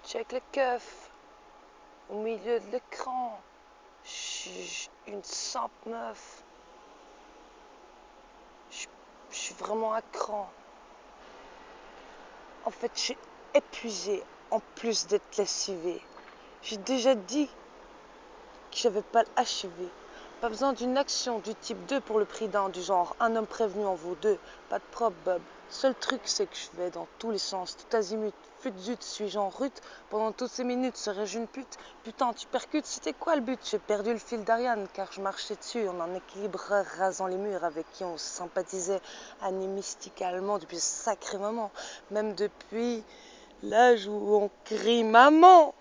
Check le keuf au milieu de l'écran. Une simple meuf. Je suis vraiment à cran. En fait, je suis épuisée en plus d'être lessivée. J'ai déjà dit que j'avais pas l'achevé. Pas besoin d'une action du type 2 pour le prix d'un, du genre un homme prévenu en vaut deux. Pas de propre, Bob. Seul truc, c'est que je vais dans tous les sens, tout azimut. Fut zut, suis-je en rut. Pendant toutes ces minutes, serais-je une pute? Putain, tu percutes, c'était quoi le but? J'ai perdu le fil d'Ariane, car je marchais dessus en un équilibreur rasant les murs avec qui on sympathisait animysticalement depuis ce sacré moment. Même depuis l'âge où on crie maman.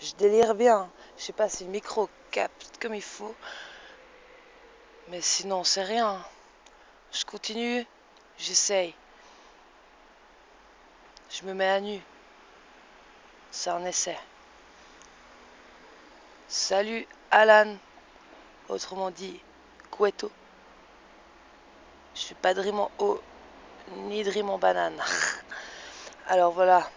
Je délire bien. Je sais pas si le micro capte comme il faut. Mais sinon, c'est rien. Je continue. J'essaye. Je me mets à nu. C'est un essai. Salut Alan. Autrement dit, Cueto. Je fais pas de rime en haut, ni de rime en banane. Alors voilà.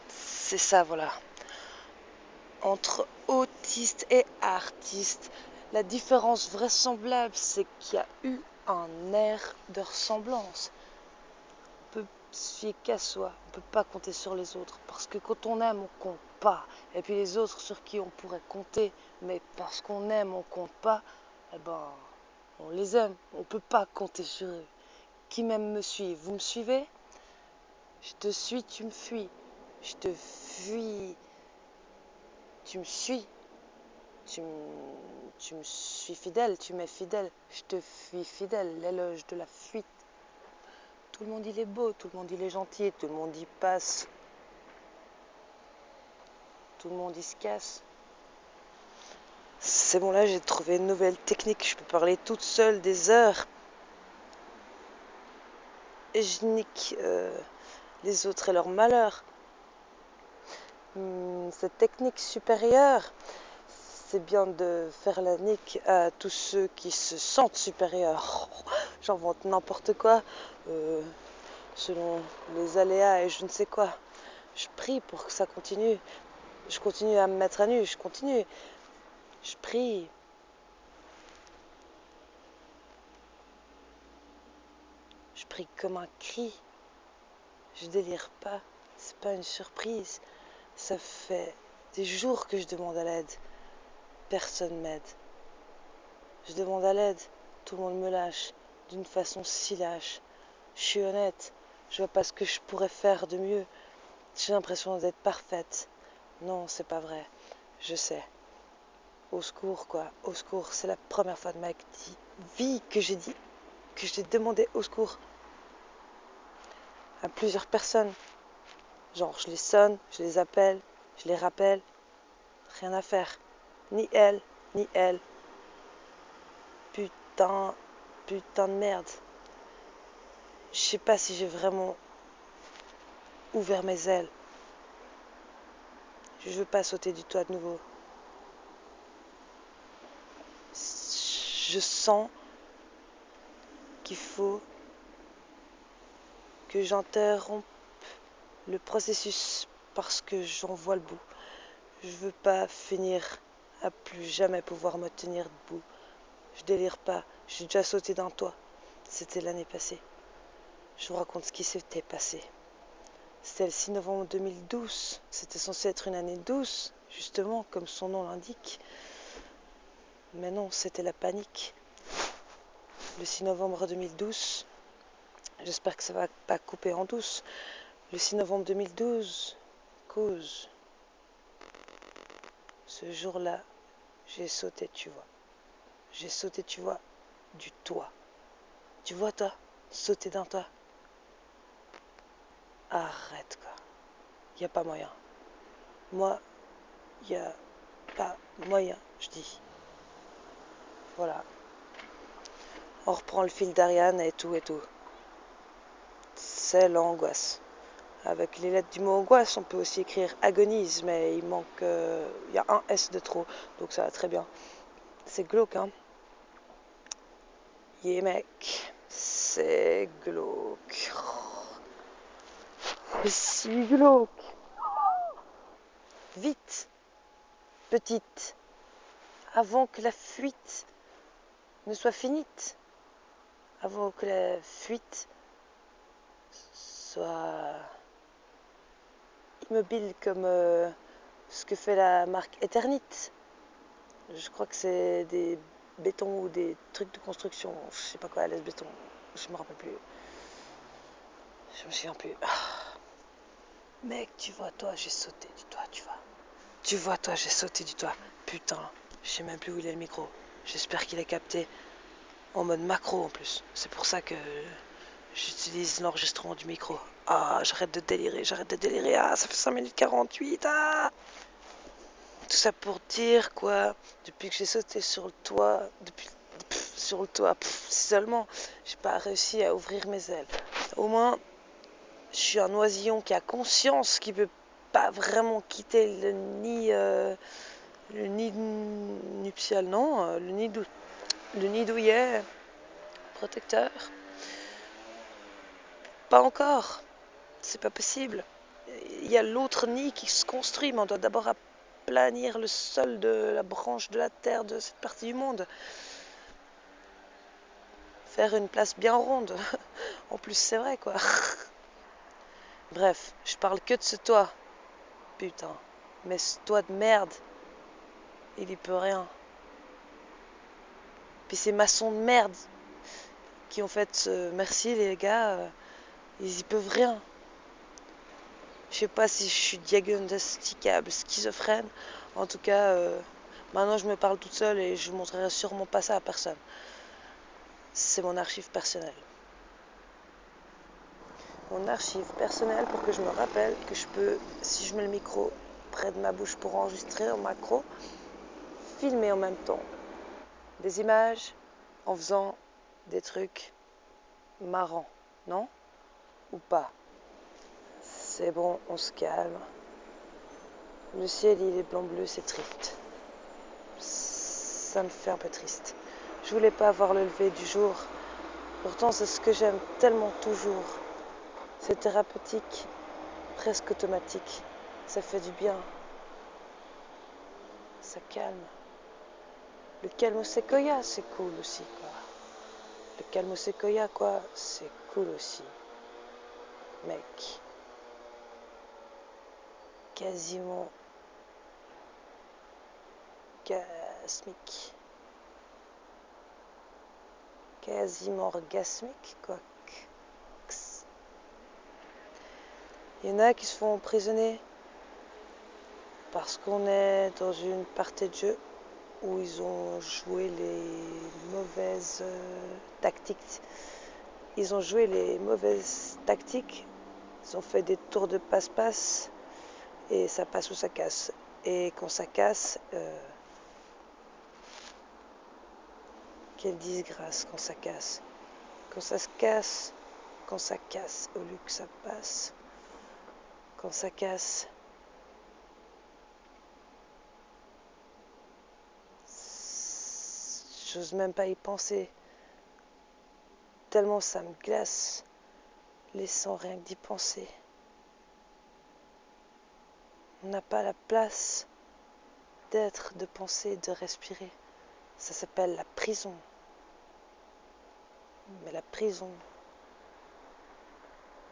C'est ça, voilà. Entre autiste et artiste, la différence vraisemblable, c'est qu'il y a eu un air de ressemblance. On peut se fier qu'à soi, on peut pas compter sur les autres, parce que quand on aime, on compte pas. Et puis les autres sur qui on pourrait compter, mais parce qu'on aime, on compte pas, eh ben, on les aime, on peut pas compter sur eux. Qui m'aime me suit, vous me suivez? Je te suis, tu me fuis. Je te fuis, tu me suis. Tu me suis fidèle, tu m'es fidèle. Je te fuis fidèle, l'éloge de la fuite. Tout le monde il est beau, tout le monde il est gentil, tout le monde y passe. Tout le monde il se casse. C'est bon, là j'ai trouvé une nouvelle technique, je peux parler toute seule des heures. Et je nique les autres et leur malheur. Cette technique supérieure, c'est bien de faire la nique à tous ceux qui se sentent supérieurs. J'invente n'importe quoi, selon les aléas et je ne sais quoi. Je prie pour que ça continue. Je continue à me mettre à nu, je continue. Je prie. Je prie comme un cri. Je délire pas. C'est pas une surprise. Ça fait des jours que je demande à l'aide. Personne m'aide. Je demande à l'aide. Tout le monde me lâche. D'une façon si lâche. Je suis honnête. Je vois pas ce que je pourrais faire de mieux. J'ai l'impression d'être parfaite. Non, c'est pas vrai. Je sais. Au secours, quoi. Au secours. C'est la première fois de ma vie que j'ai dit, que j'ai demandé au secours à plusieurs personnes. Genre, je les sonne, je les appelle, je les rappelle. Rien à faire. Ni elle, ni elle. Putain, putain de merde. Je sais pas si j'ai vraiment ouvert mes ailes. Je veux pas sauter du toit de nouveau. Je sens qu'il faut que j'interrompe le processus parce que j'en vois le bout. Je veux pas finir à plus jamais pouvoir me tenir debout. Je délire pas, j'ai déjà sauté d'un toit. C'était l'année passée. Je vous raconte ce qui s'était passé. C'était le 6 novembre 2012. C'était censé être une année douce, justement, comme son nom l'indique. Mais non, c'était la panique. Le 6 novembre 2012, j'espère que ça va pas couper en douce. Le 6 novembre 2012, cause. Ce jour-là, j'ai sauté, tu vois. J'ai sauté, tu vois, du toit. Tu vois, toi, sauter d'un toit. Arrête, quoi. Y a pas moyen. Moi, y a pas moyen, je dis. Voilà. On reprend le fil d'Ariane et tout et tout. C'est l'angoisse. Avec les lettres du mot angoisse, on peut aussi écrire agonise, mais il manque... y a un S de trop, donc ça va très bien. C'est glauque, hein. Yeah, mec. C'est glauque. C'est si glauque. vite, petite, avant que la fuite ne soit finie, avant que la fuite soit immobile comme ce que fait la marque Eternit. Je crois que c'est des bétons ou des trucs de construction, je sais pas quoi, à l'aise béton, je me rappelle plus. Je me souviens plus. Mec, tu vois, toi, j'ai sauté du toit, tu vois. Tu vois, toi, j'ai sauté du toit. Putain, je sais même plus où il est le micro. J'espère qu'il est capté en mode macro en plus. C'est pour ça que j'utilise l'enregistrement du micro. Ah, j'arrête de délirer, j'arrête de délirer. Ah, ça fait 5 minutes 48. Ah! Tout ça pour dire quoi, depuis que j'ai sauté sur le toit, sur le toit, si seulement j'ai pas réussi à ouvrir mes ailes. Au moins, je suis un oisillon qui a conscience qu'il peut pas vraiment quitter le nid nuptial, non, le nid douillet protecteur. Pas encore, c'est pas possible. Il y a l'autre nid qui se construit, mais on doit d'abord aplanir le sol de la branche de la terre de cette partie du monde. Faire une place bien ronde. En plus, c'est vrai, quoi. Bref, je parle que de ce toit. Putain. Mais ce toit de merde, il y peut rien. Puis ces maçons de merde qui ont fait merci les gars, ils y peuvent rien. Je sais pas si je suis diagnosticable, schizophrène. En tout cas, maintenant je me parle toute seule et je montrerai sûrement pas ça à personne. C'est mon archive personnelle. Mon archive personnelle pour que je me rappelle que je peux, si je mets le micro près de ma bouche pour enregistrer en macro, filmer en même temps des images en faisant des trucs marrants, non? Ou pas? C'est bon, on se calme. Le ciel, il est blanc-bleu, c'est triste. Ça me fait un peu triste. Je voulais pas avoir le lever du jour. Pourtant, c'est ce que j'aime tellement toujours. C'est thérapeutique, presque automatique. Ça fait du bien. Ça calme. Le calme au séquoia, c'est cool aussi, quoi. Le calme au séquoia, quoi, c'est cool aussi. Mec. Quasiment orgasmique. Quasiment orgasmique, quoi. Il y en a qui se font emprisonner parce qu'on est dans une partie de jeu où ils ont joué les mauvaises tactiques. Ils ont joué les mauvaises tactiques. Ils ont fait des tours de passe-passe et ça passe ou ça casse. Et quand ça casse, quelle disgrâce quand ça casse. Quand ça se casse, quand ça casse au lieu que ça passe. Quand ça casse, j'ose même pas y penser. Tellement ça me glace, laissant rien que d'y penser. On n'a pas la place d'être, de penser, de respirer. Ça s'appelle la prison. Mais la prison,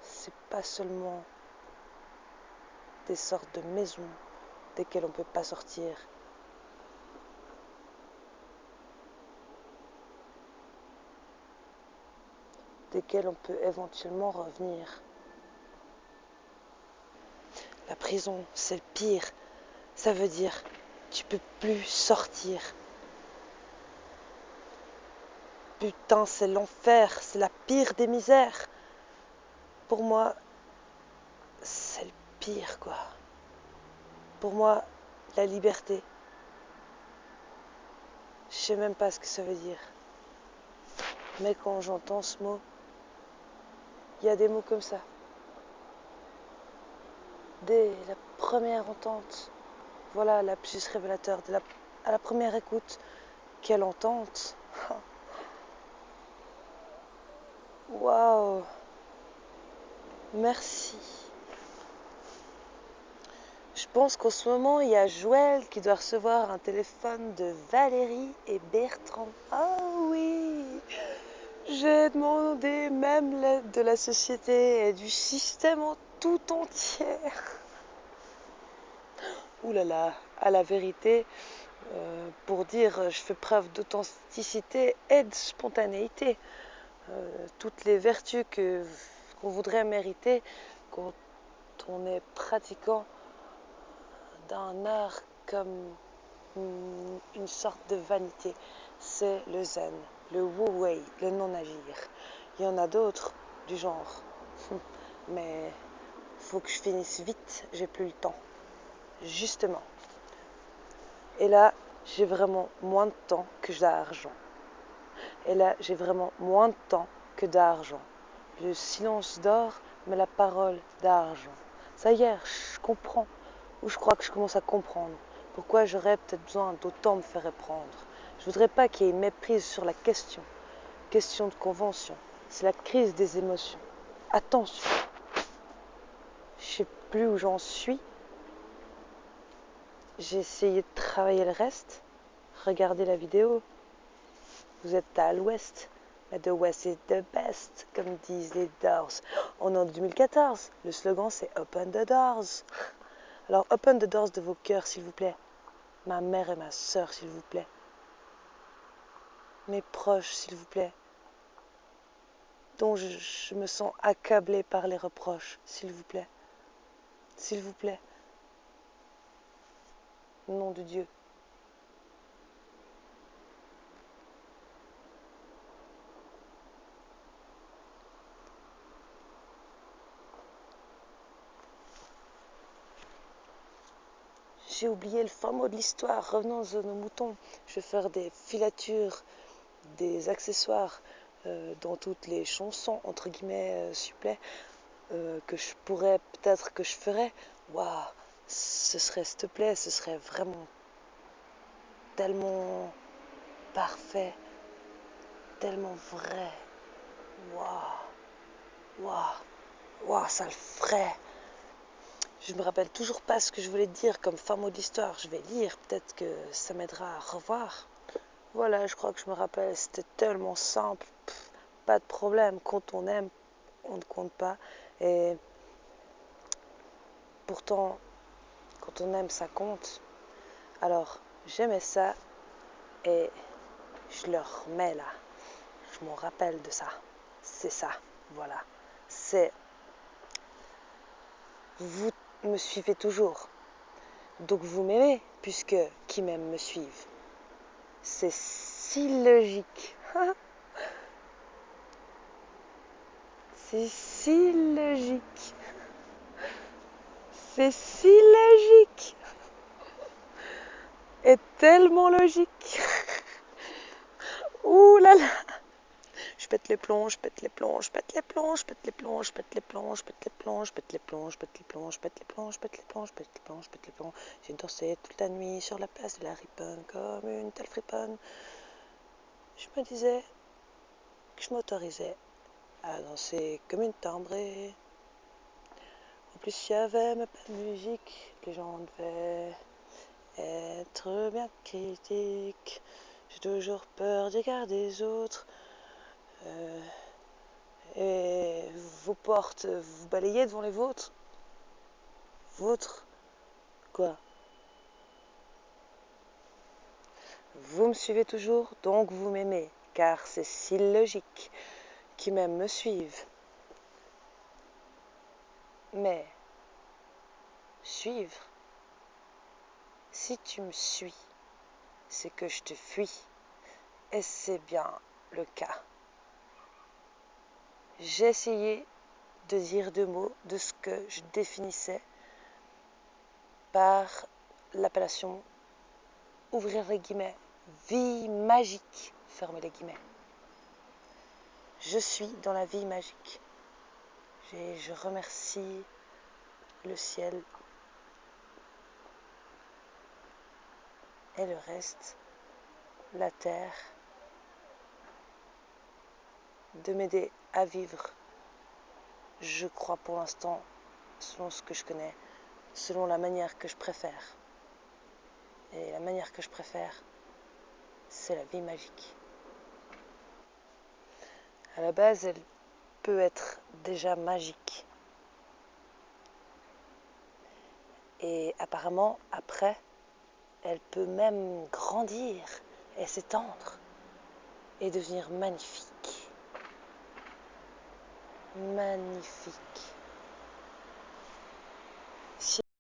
c'est pas seulement des sortes de maisons desquelles on ne peut pas sortir. Desquelles on peut éventuellement revenir. La prison, c'est le pire. Ça veut dire tu peux plus sortir. Putain, c'est l'enfer, c'est la pire des misères. Pour moi, c'est le pire, quoi. Pour moi, la liberté, je sais même pas ce que ça veut dire. Mais quand j'entends ce mot, il y a des mots comme ça. Dès la première entente, voilà la plus révélateur. À la première écoute, quelle entente. Waouh. Merci. Je pense qu'en ce moment, il y a Joël qui doit recevoir un téléphone de Valérie et Bertrand. Ah oui! J'ai demandé même l'aide de la société et du système en tout entier. Ouh là là, à la vérité, pour dire je fais preuve d'authenticité et de spontanéité. Toutes les vertus qu'on voudrait mériter quand on est pratiquant d'un art comme une sorte de vanité. C'est le zen, le wu-wei, le non-agir. Il y en a d'autres du genre. Mais faut que je finisse vite, j'ai plus le temps. Justement. Et là, j'ai vraiment moins de temps que d'argent. Et là, j'ai vraiment moins de temps que d'argent. Le silence d'or, mais la parole d'argent. Ça y est, je comprends. Ou je crois que je commence à comprendre. Pourquoi j'aurais peut-être besoin d'autant me faire reprendre. Je voudrais pas qu'il y ait méprise sur la question. Question de convention. C'est la crise des émotions. Attention. Je sais plus où j'en suis. J'ai essayé de travailler le reste. Regardez la vidéo. Vous êtes à l'ouest. Mais the West is the best, comme disent les Doors. On est en 2014. Le slogan, c'est Open the Doors. Alors, open the doors de vos cœurs, s'il vous plaît. Ma mère et ma soeur, s'il vous plaît. Mes proches, s'il vous plaît. Dont je me sens accablée par les reproches, s'il vous plaît. S'il vous plaît. Au nom de Dieu. J'ai oublié le fin mot de l'histoire. Revenons à nos moutons. Je vais faire des filatures, des accessoires dans toutes les chansons, entre guillemets, s'il vous plaît, que je pourrais, peut-être que je ferais. Waouh, ce serait, s'il te plaît, ce serait vraiment tellement parfait, tellement vrai. Waouh, waouh, waouh, ça le ferait. Je me rappelle toujours pas ce que je voulais dire comme fin mot d'histoire. Je vais lire, peut-être que ça m'aidera à revoir. Voilà, je crois que je me rappelle, c'était tellement simple. Pas de problème, quand on aime, on ne compte pas. Et pourtant, quand on aime, ça compte. Alors, j'aimais ça et je le remets là. Je m'en rappelle de ça. C'est ça, voilà. C'est... Vous me suivez toujours. Donc vous m'aimez, puisque qui m'aime me suive. C'est si logique. C'est si logique. C'est si logique. Et tellement logique. Ouh là là. Je pète les plombs, je pète les plombs, je pète les plombs, je pète les plombs, je pète les plombs, je pète les plombs, je pète les plombs, je pète les plombs, je pète les plombs, je pète les plombs, je pète les plombs, je pète les plombs. J'ai dansé toute la nuit sur la place de la Riponne comme une telle friponne. Je me disais que je m'autorisais à danser comme une timbrée. En plus, il y avait même pas de musique, les gens devaient être bien critiques. J'ai toujours peur des regards des autres. Et vos portes, vous balayez devant les vôtres. Vôtres, quoi? Vous me suivez toujours, donc vous m'aimez, car c'est si logique. Qui m'aiment me suivent. Mais, suivre, si tu me suis, c'est que je te fuis. Et c'est bien le cas. J'ai essayé de dire deux mots de ce que je définissais par l'appellation, ouvrir les guillemets, vie magique, fermer les guillemets. Je suis dans la vie magique. Je remercie le ciel et le reste, la terre, de m'aider à vivre. Je crois pour l'instant, selon ce que je connais, selon la manière que je préfère. Et la manière que je préfère, c'est la vie magique. À la base, elle peut être déjà magique. Et apparemment, après, elle peut même grandir et s'étendre et devenir magnifique. Magnifique.